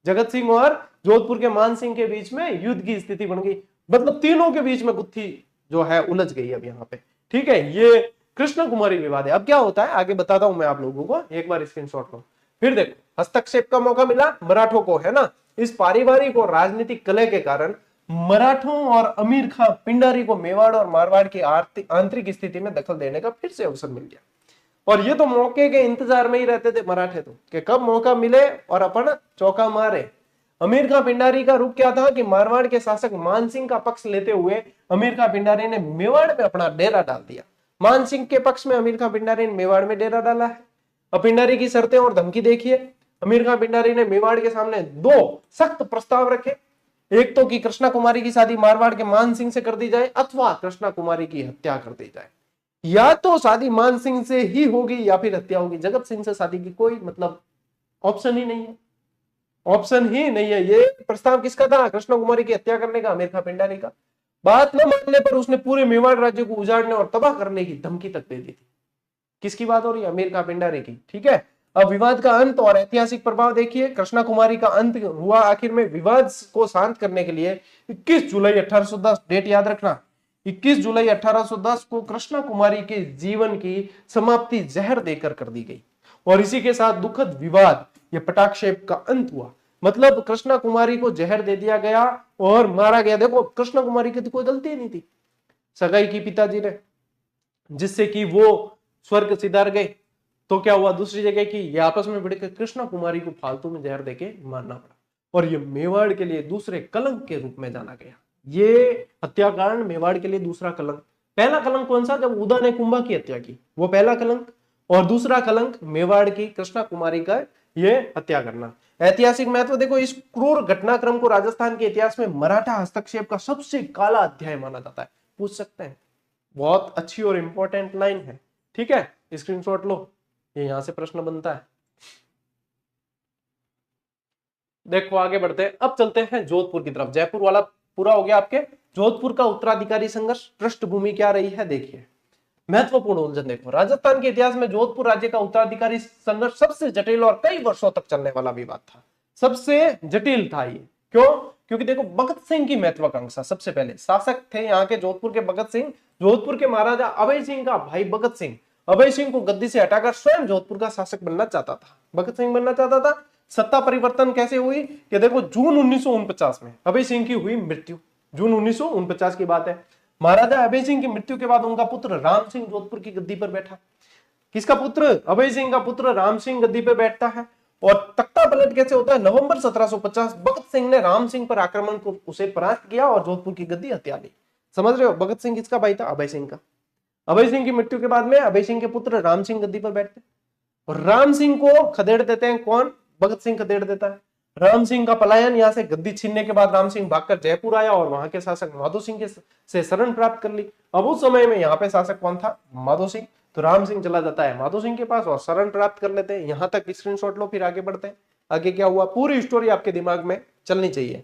जगत सिंह और जोधपुर के मान सिंह के बीच में युद्ध की स्थिति बन गई। मतलब तीनों के बीच में गुत्थी जो है उलझ गई अब यहाँ पे, ठीक है। ये कृष्ण कुमारी विवाद है। अब क्या होता है आगे बताता हूं मैं आप लोगों को, एक बार स्क्रीनशॉट लो। फिर देखो हस्तक्षेप का मौका मिला मराठों को, है ना। इस पारिवारिक और राजनीतिक कलह के कारण मराठों और अमीर खां पिंडारी को मेवाड़ और मारवाड़ की आंतरिक स्थिति में दखल देने का फिर से अवसर मिल गया। और ये तो मौके के इंतजार में ही रहते थे मराठे तो, कि कब मौका मिले और अपन चौका मारे। अमीर खां पिंडारी का रुख क्या था कि मारवाड़ के शासक मानसिंह का पक्ष लेते हुए अमीर खां पिंडारी ने मेवाड़ में अपना डेरा डाल दिया। मानसिंह के पक्ष में अमीर खां पिंडारी ने मेवाड़ में डेरा डाला है। अब पिंडारी की शर्तें और धमकी देखिए। अमीर खां पिंडारी ने मेवाड़ के सामने दो सख्त प्रस्ताव रखे। एक तो कि कृष्णा कुमारी की शादी मारवाड़ के मान सिंह से कर दी जाए अथवा कृष्णा कुमारी की हत्या कर दी जाए। या तो शादी मान सिंह से ही होगी या फिर हत्या होगी। जगत सिंह से शादी की कोई मतलब ऑप्शन ही नहीं है, ऑप्शन ही नहीं है। ये प्रस्ताव किसका था? कृष्णा कुमारी की हत्या करने का, अमीर खां पिंडारी का। बात न मानने पर उसने पूरे मेवाड़ राज्य को उजाड़ने और तबाह करने की धमकी तक दे दी थी। किसकी बात हो रही है? अमीर खां पिंडारी की। ठीक है, अब विवाद का अंत और ऐतिहासिक प्रभाव देखिए। कृष्णा कुमारी का अंत हुआ आखिर में। विवाद को शांत करने के लिए 21 जुलाई 1810, डेट याद रखना, 21 जुलाई 1810 को कृष्णा कुमारी के जीवन की समाप्ति जहर देकर कर दी गई। और इसी के साथ दुखद विवाद ये पटाक्षेप का अंत हुआ। मतलब कृष्णा कुमारी को जहर दे दिया गया और मारा गया। देखो कृष्णा कुमारी की तो कोई गलती नहीं थी, सगाई की पिताजी ने, जिससे कि वो स्वर्ग सिधार गए। तो क्या हुआ दूसरी जगह की, ये आपस में भिड़ के कृष्णा कुमारी को फालतू में जहर देके मारना पड़ा और ये मेवाड़ के लिए दूसरे कलंक के रूप में जाना गया। ये हत्याकांड मेवाड़ के लिए दूसरा कलंक। पहला कलंक कौन सा? जब उदा ने कुंभा की हत्या की, वो पहला कलंक। और दूसरा कलंक मेवाड़ की कृष्णा कुमारी का ये हत्या करना। ऐतिहासिक महत्व देखो, इस क्रूर घटनाक्रम को राजस्थान के इतिहास में मराठा हस्तक्षेप का सबसे काला अध्याय माना जाता है। पूछ सकते हैं, बहुत अच्छी और इंपॉर्टेंट लाइन है। ठीक है, स्क्रीनशॉट लो, ये यहां से प्रश्न बनता है। देखो आगे बढ़ते हैं, अब चलते हैं जोधपुर की तरफ। जयपुर वाला पूरा हो गया आपके। जोधपुर का उत्तराधिकारी संघर्ष, पृष्ठभूमि क्या रही है देखिए, महत्वपूर्ण उलझन देखो। राजस्थान के इतिहास में जोधपुर राज्य का उत्तराधिकारी संघर्ष सबसे जटिल और कई वर्षों तक चलने वाला विवाद था। सबसे जटिल था ये, क्यों? क्योंकि देखो भगत सिंह की महत्वाकांक्षा, सबसे पहले शासक थे यहाँ के जोधपुर के भगत सिंह। जोधपुर के महाराजा अभय सिंह का भाई भगत सिंह अभय सिंह को गद्दी से हटाकर स्वयं जोधपुर का शासक बनना चाहता था। भगत सिंह बनना चाहता था। सत्ता परिवर्तन कैसे हुई कि देखो जून 1949 में अभय सिंह की हुई मृत्यु। जून 1949 की बात है। महाराजा अभय सिंह की मृत्यु के बाद उनका पुत्र राम सिंह जोधपुर की गद्दी पर बैठा। किसका पुत्र? अभय सिंह का पुत्र राम सिंह गद्दी पर बैठता है। और तख्ता पलट कैसे होता है? नवंबर 1750 भगत सिंह ने राम सिंह पर आक्रमण को उसे परास्त किया और जोधपुर की गद्दी हत्या ली। समझ रहे हो? भगत सिंह किसका भाई था? अभय सिंह का। अभय सिंह की मृत्यु के बाद में अभय सिंह के पुत्र राम सिंह गद्दी पर बैठते और राम सिंह को खदेड़ देते हैं। कौन? भगत सिंह खदेड़ देता है। राम सिंह का पलायन, यहां से गद्दी छीनने के बाद राम सिंह भागकर जयपुर आया और वहां के शासक माधो सिंह के से शरण प्राप्त कर ली। अब उस समय में यहाँ पे शासक कौन था? माधो सिंह। तो राम सिंह चला जाता है माधो सिंह के पास और शरण प्राप्त कर लेते हैं। यहां तक स्क्रीनशॉट लो, फिर आगे बढ़ते हैं। आगे क्या हुआ पूरी स्टोरी आपके दिमाग में चलनी चाहिए।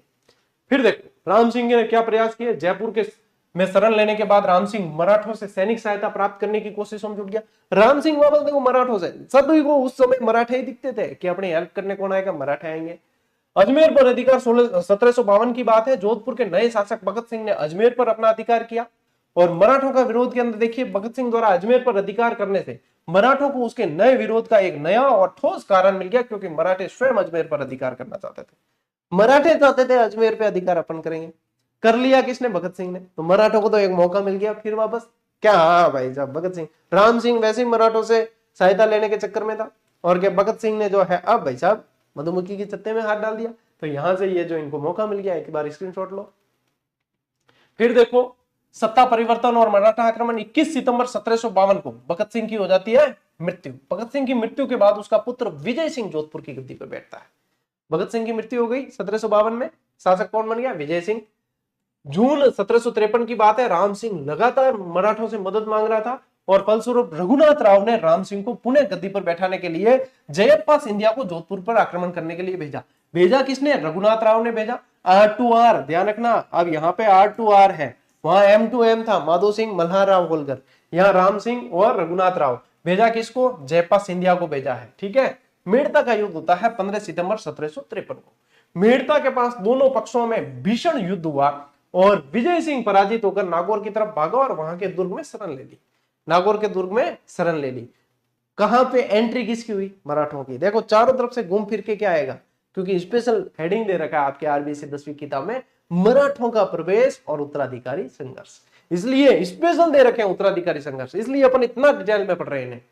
फिर देखो राम सिंह ने क्या प्रयास किए। जयपुर के में शरण लेने के बाद राम सिंह मराठों से सैनिक सहायता प्राप्त करने की कोशिशों में जुट गया। राम सिंह वापस देखो मराठों से, सभी को उस समय मराठे ही दिखते थे कि अपनी हेल्प करने कौन आएगा? मराठे आएंगे। अजमेर पर अधिकार 1752 की बात है। जोधपुर के नए शासक भगत सिंह ने अजमेर पर अपना अधिकार किया और मराठों का विरोध के अंदर देखिए, भगत सिंह द्वारा अजमेर पर अधिकार करने से मराठों को उसके नए विरोध का एक नया और ठोस कारण मिल गया, क्योंकि मराठे स्वयं अजमेर पर अधिकार करना चाहते थे। मराठे चाहते थे अजमेर पे अधिकार अपन करेंगे। कर लिया किसने? भगत सिंह ने। तो मराठों को तो एक मौका मिल गया फिर वापस। क्या? हाँ भाई साहब, भगत सिंह, राम सिंह वैसे ही मराठों से सहायता लेने के चक्कर में था और क्या भगत सिंह ने जो है अब भाई साहब मधुमक्खी के छत्ते में हाथ डाल दिया। तो यहां से ये जो इनको मौका मिल गया, एक बार स्क्रीनशॉट लो। फिर देखो सत्ता परिवर्तन और मराठा आक्रमण। 21 सितंबर 1752 को भगत सिंह की हो जाती है मृत्यु। भगत सिंह की मृत्यु के बाद उसका पुत्र विजय सिंह जोधपुर की गद्दी पर बैठता है। भगत सिंह की मृत्यु हो गई 1752 में। शासक कौन बन गया? विजय सिंह। जून 1753 की बात है। राम सिंह लगातार मराठों से मदद मांग रहा था और फलस्वरूप रघुनाथ राव ने राम सिंह को पुणे गद्दी पर बैठाने के लिए जयप्पा सिंधिया को जोधपुर पर आक्रमण करने के लिए भेजा। भेजा किसने? रघुनाथ राव ने भेजा। R2R ध्यान रखना, अब यहाँ पे R2R है, वहां M2M था, माधो सिंह, मल्हार राव होलकर। यहाँ राम सिंह और रघुनाथ राव। भेजा किसको? जयप्पा सिंधिया को भेजा है। ठीक है। मेड़ता का युद्ध होता है 15 सितंबर 1753 को। मेड़ता के पास दोनों पक्षों में भीषण युद्ध हुआ और विजय सिंह पराजित होकर नागौर की तरफ भागा और वहां के दुर्ग में शरण ले ली। नागौर के दुर्ग में शरण ले ली। कहां पे एंट्री किसकी हुई? मराठों की। देखो चारों तरफ से घूम फिर के क्या आएगा, क्योंकि स्पेशल हेडिंग दे रखा है आपके आरबीएससी 10वीं किताब में, मराठों का प्रवेश और उत्तराधिकारी संघर्ष, इसलिए स्पेशल दे रखे हैं उत्तराधिकारी संघर्ष, इसलिए अपन इतना डिटेल में पढ़ रहे हैं।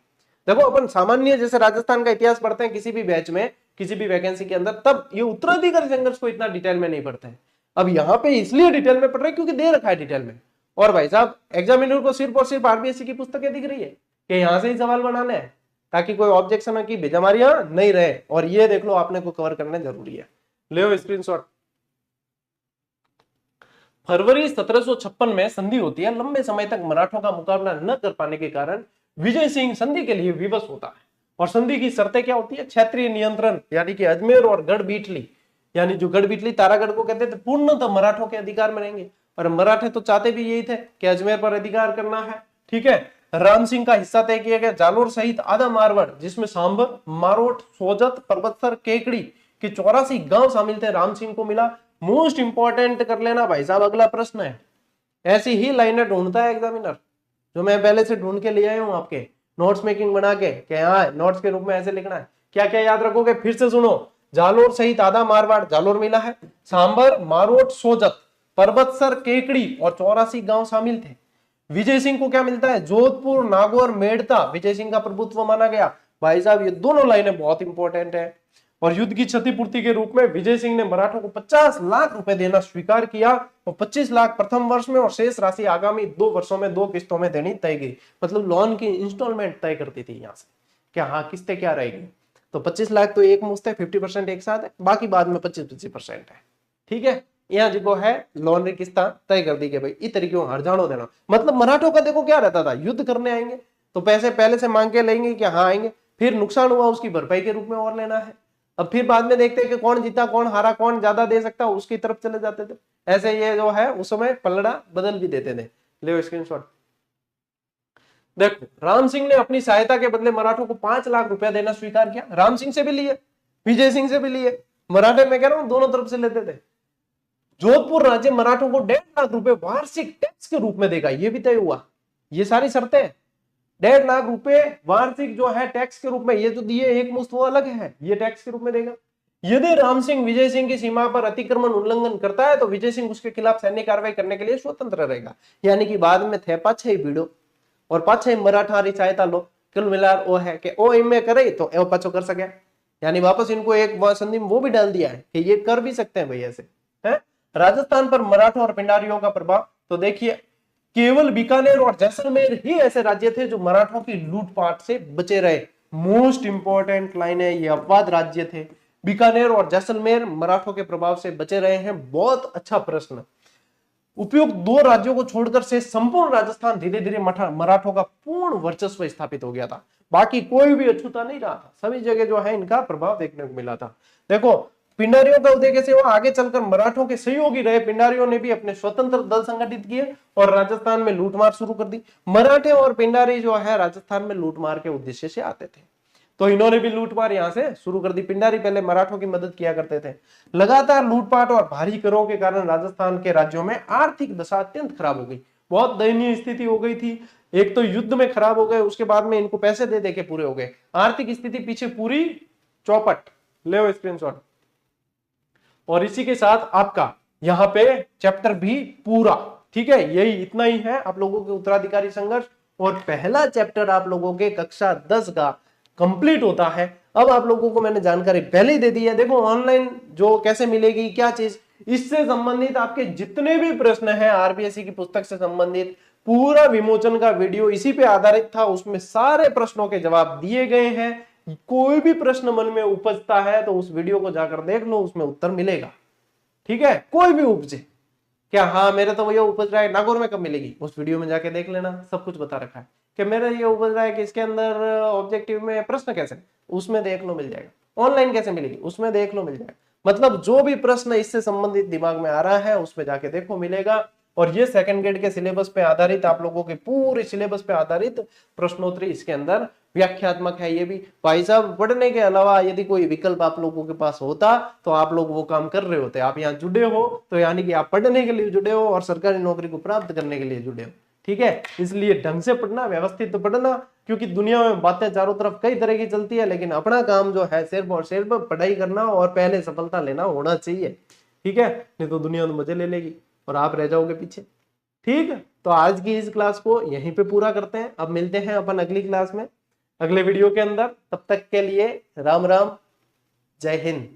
देखो अपन सामान्य जैसे राजस्थान का इतिहास पढ़ते हैं किसी भी बैच में, किसी भी वैकेंसी के अंदर, तब ये उत्तराधिकारी संघर्ष को इतना डिटेल में नहीं पढ़ते हैं। अब यहाँ पे इसलिए डिटेल में पढ़ रहे हैं क्योंकि दे रखा है डिटेल में। और भाई साहब एग्जामिनर को सिर्फ और सिर्फ आरबीएससी की पुस्तकें दिख रही है कि यहां से ही सवाल बनाने हैं, ताकि कोई ऑब्जेक्शन की बेजमारियां नहीं रहे। और ये देख लो आपने को कवर करना जरूरी है। ले स्क्रीनशॉट। फरवरी 1756 में संधि होती है। लंबे समय तक मराठों का मुकाबला न कर पाने के कारण विजय सिंह संधि के लिए विवश होता है। और संधि की शर्तें क्या होती है? क्षेत्रीय नियंत्रण, यानी कि अजमेर और गढ़बीटली, यानी जो गढ़बीटली तारागढ़ को कहते थे, पूर्णतः मराठों के अधिकार में रहेंगे। और मराठे तो चाहते भी यही थे कि अजमेर पर अधिकार करना है। ठीक है। राम सिंह का हिस्सा तय किया गया। जालोर सहित आधा मारवाड़, जिसमें सांबर, मारोट, सोजत, परबतसर, केकड़ी के 84 गांव शामिल थे, राम सिंह को मिला। मोस्ट इंपॉर्टेंट कर लेना भाई साहब, अगला प्रश्न है। ऐसी ही लाइनें ढूंढता है एग्जामिनर, जो मैं पहले से ढूंढ के ले आया हूं आपके नोट्स मेकिंग बना के, हाँ नोट्स के रूप में ऐसे लिखना है। क्या क्या याद रखोगे फिर से सुनो। जालोर सहित आधा मारवाड़, जालोर मिला है। सांबर, मारोट, सोजत, परबतसर, केकड़ी और 84 गांव शामिल थे। विजय सिंह को क्या मिलता है? जोधपुर, नागौर, मेड़ता विजय सिंह का प्रभुत्व माना गया। भाई साहब ये दोनों लाइनें बहुत इंपॉर्टेंट है। और युद्ध की क्षतिपूर्ति के रूप में विजय सिंह ने मराठों को 50 लाख रुपए देना स्वीकार किया, और 25 लाख प्रथम वर्ष में और शेष राशि आगामी 2 वर्षों में 2 किस्तों में देनी तय की। मतलब लोन की इंस्टॉलमेंट तय करती थी यहाँ से, क्या हाँ किस्तें क्या रहेगी। तो 25 लाख तो एक मुश्त है, 50% एक साथ है, बाकी बाद में 25% है। ठीक है। यहाँ जो है लोन की किस्ता तय कर दी कि भाई इस तरीके हर जानो देना। मतलब मराठों का देखो क्या रहता था, युद्ध करने आएंगे तो पैसे पहले से मांग के लेंगे कि हाँ आएंगे, फिर नुकसान हुआ उसकी भरपाई के रूप में और लेना है। अब फिर बाद में देखते हैं कि कौन जीता कौन हारा, कौन ज्यादा दे सकता है, उसकी तरफ चले जाते थे। ऐसे ये जो है उस समय पलड़ा बदल भी देते थे। ले स्क्रीनशॉट। देखो राम सिंह ने अपनी सहायता के बदले मराठों को 5 लाख रुपया देना स्वीकार किया। राम सिंह से भी लिए, विजय सिंह से भी लिए, मराठे में कह रहा हूं दोनों तरफ से लेते थे। जोधपुर राज्य मराठों को 1.5 लाख रुपए वार्षिक टैक्स के रूप में देगा, यह भी तय हुआ। ये सारी शर्तें 1.5 लाख रुपए वार्षिक जो है टैक्स के रूप में, ये जो दिए एक मुश्त वो अलग है, ये टैक्स के रूप में देगा। यदि राम सिंह विजय सिंह की सीमा पर अतिक्रमण उल्लंघन करता है तो विजय सिंह उसके खिलाफ सैन्य कार्रवाई करने के लिए स्वतंत्र रहेगा। यानी कि बाद में थे पाछे ही भिड़ो और पाछे ही मराठारी सहायता लो, कुल मिलाकर वो है कि ओ इनमें करे तो ए पाछो कर सके। यानी वापस इनको एक संधि में वो भी डाल दिया है कि ये कर भी सकते हैं भाई ऐसे है। राजस्थान पर मराठों और पिंडारियों का प्रभाव तो देखिए, केवल बीकानेर और जैसलमेर ही ऐसे राज्य थे जो मराठों की लूटपाट से बचे रहे। मोस्ट इंपॉर्टेंट लाइन है, ये अपवाद राज्य थे। बीकानेर और जैसलमेर मराठों के प्रभाव से बचे रहे हैं। बहुत अच्छा प्रश्न। उपयुक्त 2 राज्यों को छोड़कर से संपूर्ण राजस्थान धीरे धीरे मराठों का पूर्ण वर्चस्व स्थापित हो गया था। बाकी कोई भी अछूता नहीं रहा था, सभी जगह जो है इनका प्रभाव देखने को मिला था। देखो पिंडारियों का उदय कैसे हुआ, आगे चलकर मराठों के सहयोगी रहे पिंडारियों ने भी अपने स्वतंत्र दल संगठित किए और राजस्थान में लूटमार शुरू कर दी। मराठे और पिंडारी जो है राजस्थान में लूटमार के उद्देश्य से आते थे, तो इन्होंने भी लूटमार यहां से शुरू कर दी। पिंडारी पहले मराठों की मदद किया करते थे। लगातार लूटपाट और भारी करों के कारण राजस्थान के राज्यों में आर्थिक दशा अत्यंत खराब हो गई, बहुत दयनीय स्थिति हो गई थी। एक तो युद्ध में खराब हो गए, उसके बाद में इनको पैसे दे दे के पूरे हो गए, आर्थिक स्थिति पीछे पूरी चौपट। ले स्क्रीनशॉट। और इसी के साथ आपका यहाँ पे चैप्टर भी पूरा, ठीक है, यही इतना ही है आप लोगों के उत्तराधिकारी संघर्ष। और पहला चैप्टर आप लोगों के कक्षा 10 का कंप्लीट होता है। अब आप लोगों को मैंने जानकारी पहले ही दे दी है। देखो ऑनलाइन जो कैसे मिलेगी क्या चीज, इससे संबंधित आपके जितने भी प्रश्न हैं आरबीएससी की पुस्तक से संबंधित, पूरा विमोचन का वीडियो इसी पे आधारित था। उसमें सारे प्रश्नों के जवाब दिए गए हैं। कोई भी प्रश्न मन में उपजता है तो उस वीडियो को जाकर देख लो, उसमें उत्तर मिलेगा। ठीक है, कोई भी उपजे, क्या हाँ मेरा तो ये उपज रहा है नागौर में कब मिलेगी, उस वीडियो में जाके देख लेना, सब कुछ बता रखा है। कि मेरा ये उपज रहा है कि इसके अंदर ऑब्जेक्टिव में प्रश्न कैसे, उसमें देख लो मिल जाएगा। ऑनलाइन कैसे मिलेगी, उसमें देख लो मिल जाएगा। मतलब जो भी प्रश्न इससे संबंधित दिमाग में आ रहा है उसमें जाके देखो मिलेगा। और ये सेकंड ग्रेड के सिलेबस पे आधारित, आप लोगों के पूरे सिलेबस पे आधारित प्रश्नोत्तरी इसके अंदर व्याख्यात्मक है। ये भी भाई साहब पढ़ने के अलावा यदि कोई विकल्प आप लोगों के पास होता तो आप लोग वो काम कर रहे होते। आप यहाँ जुड़े हो तो यानी कि आप पढ़ने के लिए जुड़े हो और सरकारी नौकरी को प्राप्त करने के लिए जुड़े हो। ठीक है, इसलिए ढंग से पढ़ना, व्यवस्थित तो पढ़ना, क्योंकि दुनिया में बातें चारों तरफ कई तरह की चलती है, लेकिन अपना काम जो है सिर्फ और सिर्फ पढ़ाई करना और पहले सफलता लेना होना चाहिए। ठीक है, नहीं तो दुनिया तो मजे ले लेगी और आप रह जाओगे पीछे। ठीक है, तो आज की इस क्लास को यहीं पे पूरा करते हैं। अब मिलते हैं अपन अगली क्लास में, अगले वीडियो के अंदर। तब तक के लिए राम राम, जय हिंद।